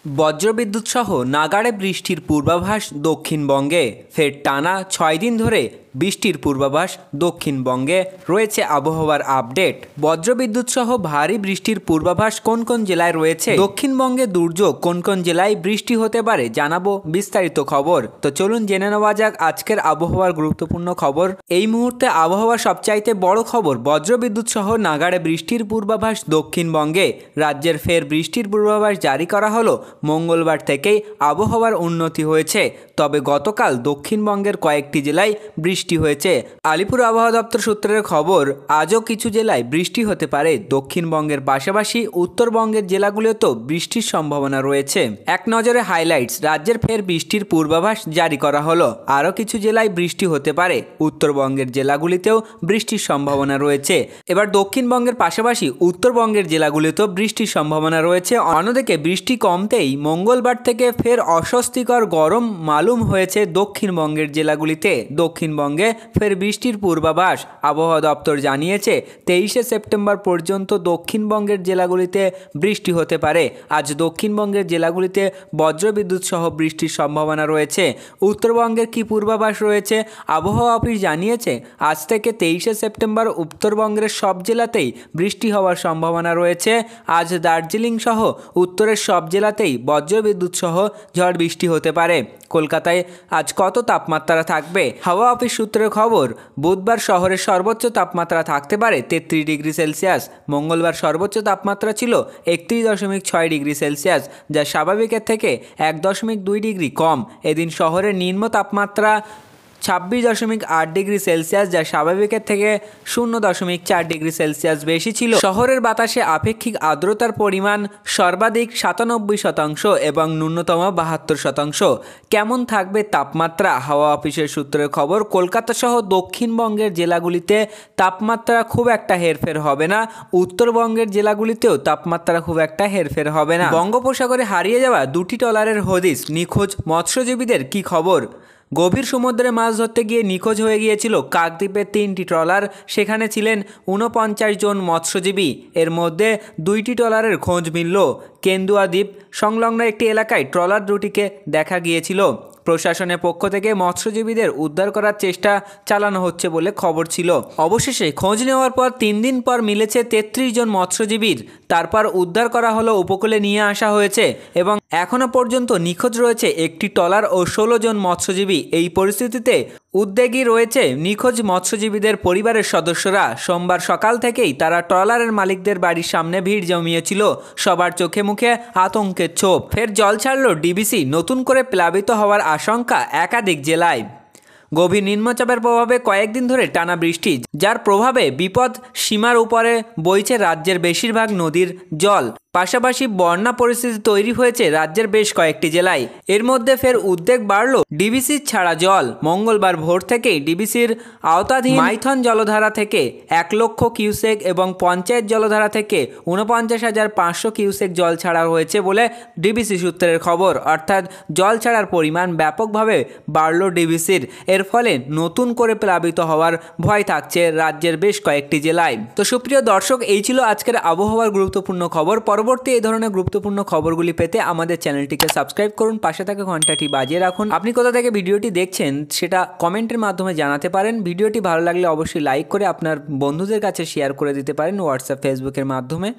বজ্রবিদ্যুৎ সহ নাগাড়ে বৃষ্টির পূর্বাভাস দক্ষিণবঙ্গে। ফের টানা 6 দিন ধরে বৃষ্টির পূর্বাভাস দক্ষিণবঙ্গে রয়েছে। আবহাওয়ার আপডেট। বজ্রবিদ্যুৎ সহ ভারী বৃষ্টির পূর্বাভাস কোন কোন জেলায় রয়েছে, দক্ষিণবঙ্গে দুর্যোগ কোন কোন জেলায় বৃষ্টি হতে পারে, জানাবো বিস্তারিত খবর। তো চলুন জেনে নেওয়া যাক আজকের আবহাওয়ার গুরুত্বপূর্ণ খবর। এই মুহূর্তে আবহাওয়ার সবচাইতে বড় খবর, বজ্রবিদ্যুৎ সহ নাগাড়ে বৃষ্টির পূর্বাভাস দক্ষিণবঙ্গে। রাজ্যের ফের বৃষ্টির পূর্বাভাস জারি করা হলো। মঙ্গলবার থেকেই আবহাওয়ার উন্নতি হয়েছে, তবে গতকাল দক্ষিণবঙ্গের কয়েকটি জেলায় বৃষ্টি হয়েছে। আলিপুর আবহাওয়া দপ্তর সূত্রের খবর, আজও কিছু জেলায় বৃষ্টি হতে পারে। দক্ষিণবঙ্গের পাশাপাশি উত্তরবঙ্গের জেলাগুলোতেও বৃষ্টির সম্ভাবনা রয়েছে। এক নজরে হাইলাইটস, রাজ্যের ফের বৃষ্টির পূর্বাভাস জারি করা হলো। আরও কিছু জেলায় বৃষ্টি হতে পারে। উত্তরবঙ্গের জেলাগুলিতেও বৃষ্টির সম্ভাবনা রয়েছে। এবার দক্ষিণবঙ্গের পাশাপাশি উত্তরবঙ্গের জেলাগুলিতেও বৃষ্টির সম্ভাবনা রয়েছে। অন্যদিকে বৃষ্টি কমতেই মঙ্গলবার থেকে ফের অস্বস্তিকর গরম মালুম হয়েছে দক্ষিণবঙ্গের জেলাগুলিতে। দক্ষিণবঙ্গে ফের বৃষ্টির পূর্বাভাস আবহাওয়া দপ্তর জানিয়েছে 23শে সেপ্টেম্বর পর্যন্ত দক্ষিণবঙ্গের জেলাগুলিতে বৃষ্টি হতে পারে। আজ দক্ষিণবঙ্গের জেলাগুলিতে বজ্রবিদ্যুৎ সহ বৃষ্টির সম্ভাবনা রয়েছে। উত্তরবঙ্গের কি পূর্বাভাস রয়েছে, আবহাওয়া অফিস জানিয়েছে আজ থেকে 23শে সেপ্টেম্বর উত্তরবঙ্গের সব জেলাতেই বৃষ্টি হওয়ার সম্ভাবনা রয়েছে। আজ দার্জিলিং সহ উত্তরের সব জেলাতেই বজ্রবিদ্যুৎ সহ ঝড় বৃষ্টি হতে পারে। কলকাতায় আজ কত তাপমাত্রা থাকবে, হাওয়া অফিস সূত্রের খবর, বুধবার শহরের সর্বোচ্চ তাপমাত্রা থাকতে পারে 33 ডিগ্রি সেলসিয়াস। মঙ্গলবার সর্বোচ্চ তাপমাত্রা ছিল 31.6 ডিগ্রি সেলসিয়াস, যা স্বাভাবিকের থেকে 1.2 ডিগ্রি কম। এদিন শহরের নিম্ন তাপমাত্রা 26.8 ডিগ্রি সেলসিয়াস, যা স্বাভাবিকের থেকে 0.4 ডিগ্রি সেলসিয়াস বেশি ছিল। শহরের বাতাসে আপেক্ষিক আর্দ্রতার পরিমাণ সর্বাধিক 97% এবং ন্যূনতম 72%। কেমন থাকবে তাপমাত্রা, হাওয়া অফিসের সূত্রের খবর, কলকাতা সহ দক্ষিণবঙ্গের জেলাগুলিতে তাপমাত্রা খুব একটা হেরফের হবে না। উত্তরবঙ্গের জেলাগুলিতেও তাপমাত্রা খুব একটা হেরফের হবে না। বঙ্গোপসাগরে হারিয়ে যাওয়া 2টি ট্রলারের হদিস, নিখোঁজ মৎস্যজীবীদের কি খবর। গভীর সমুদ্রে মাছ ধরতে গিয়ে নিখোঁজ হয়ে গিয়েছিল কাকদ্বীপের 3টি ট্রলার। সেখানে ছিলেন 49 জন মৎস্যজীবী। এর মধ্যে 2টি ট্রলারের খোঁজ মিলল। কেন্দুয়া দ্বীপ সংলগ্ন একটি এলাকায় ট্রলার দুটিকে দেখা গিয়েছিল। প্রশাসনের পক্ষ থেকে মৎস্যজীবীদের উদ্ধার করার চেষ্টা চালানো হচ্ছে বলে খবর ছিল। অবশেষে খোঁজ নেওয়ার পর 3 দিন পর মিলেছে 33 জন মৎস্যজীবীর। তারপর উদ্ধার করা হলো, উপকূলে নিয়ে আসা হয়েছে এবং এখনও পর্যন্ত নিখোঁজ রয়েছে একটি ট্রলার ও 16 জন মৎস্যজীবী। এই পরিস্থিতিতে উদ্বেগী রয়েছে নিখোঁজ মৎস্যজীবীদের পরিবারের সদস্যরা। সোমবার সকাল থেকেই তারা ট্রলারের মালিকদের বাড়ির সামনে ভিড় জমিয়েছিল। সবার চোখে মুখে আতঙ্কের ছোপ। ফের জল ছাড়ল ডিবিসি, নতুন করে প্লাবিত হওয়ার আশঙ্কা একাধিক জেলায়। গভীর নিম্নচাপের প্রভাবে কয়েকদিন ধরে টানা বৃষ্টি, যার প্রভাবে বিপদ সীমার উপরে বইছে রাজ্যের বেশিরভাগ নদীর জল। পাশাপাশি বন্যা পরিস্থিতি তৈরি হয়েছে রাজ্যের বেশ কয়েকটি জেলায়। এর মধ্যে ফের উদ্বেগ বাড়ল ডিবিসির ছাড়া জল। মঙ্গলবার ভোর থেকেই ডিবিসির আওতাধীন মাইথন জলধারা থেকে 1 লক্ষ কিউসেক এবং পঞ্চায়েত জলধারা থেকে 49,500 কিউসেক জল ছাড়া হয়েছে বলে ডিবিসি সূত্রের খবর। অর্থাৎ জল ছাড়ার পরিমাণ ব্যাপকভাবে বাড়ল ডিবিসির। এর ফলে নতুন করে প্লাবিত হওয়ার ভয় থাকছে রাজ্যের বেশ কয়েকটি জেলায়। তো সুপ্রিয় দর্শক, এই ছিল আজকের আবহাওয়ার গুরুত্বপূর্ণ খবর। পরবর্তী এই ধরনের গুরুত্বপূর্ণ খবরগুলি পেতে আমাদের চ্যানেলটিকে সাবস্ক্রাইব করুন, পাশে থাকা ঘন্টাটি বাজিয়ে রাখুন। আপনি কোথা থেকে ভিডিওটি দেখছেন সেটা কমেন্টের মাধ্যমে জানাতে পারেন। ভিডিওটি ভালো লাগলে অবশ্যই লাইক করে আপনার বন্ধুদের কাছে শেয়ার করে দিতে পারেন হোয়াটসঅ্যাপ, ফেসবুকের মাধ্যমে।